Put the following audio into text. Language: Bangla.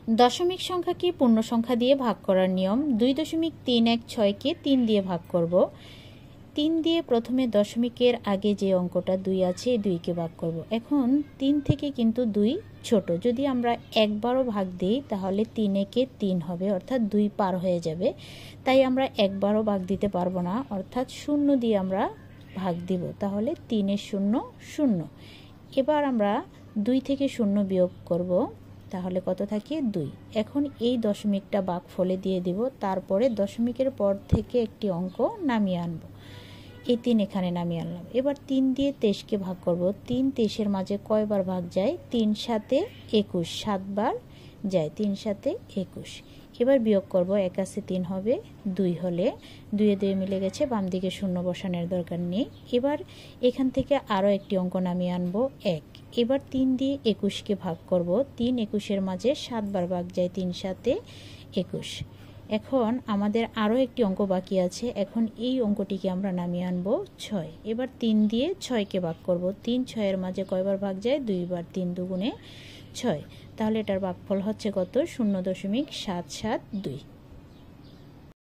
দশমিক সংখ্যাকে পূর্ণ সংখ্যা দিয়ে ভাগ করার নিয়ম। 2.316কে 3 দিয়ে ভাগ করব। 3 দিয়ে প্রথমে দশমিকের আগে যে অঙ্কটা 2 আছে এই 2কে ভাগ করব। এখন 3 থেকে কিন্তু 2 ছোট, যদি আমরা একবারও ভাগ দিই তাহলে 3 3 হবে, অর্থাৎ 2 পার হয়ে যাবে। তাই আমরা একবারও ভাগ দিতে পারবো না, অর্থাৎ 0 দিয়ে আমরা ভাগ দিব, তাহলে 3 এর 0 0। এবার আমরা 2 থেকে 0 বিয়োগ করব, তাহলে কত থাকে 2। এখন এই দশমিকটা ভাগফলে দিয়ে দিব, তারপরে দশমিকের পর থেকে একটি অঙ্ক নামিয়ে আনব। এই 3 এখানে নামিয়ে আনলাম। এবার 3 দিয়ে 23কে ভাগ করব। 3 23-এর মাঝে কয়বার ভাগ যায়? 3 7 21, 7 বার যায়। 3 7 21। এবার বিয়োগ করব, 1 আছে 3 হবে 2 হলে 2 এ 2 মিলে গেছে, বাম দিকে 0 বসানোর দরকার নেই। এবার এখান থেকে আরও একটি অঙ্ক নামিয়ে আনব 1। এবার 3 দিয়ে 21কে ভাগ করব। 3 21-এর মাঝে 7 বার ভাগ যায়, 3 7 21। এখন আমাদের আরও একটি অঙ্ক বাকি আছে। এখন এই অঙ্কটিকে আমরা নামিয়ে আনব 6। এবার 3 দিয়ে 6কে ভাগ করব। 3 6-এর মাঝে কয়বার ভাগ যায়? 2 বার। 3 2 6। তাহলে এটার ভাগফল হচ্ছে কত? 0.772।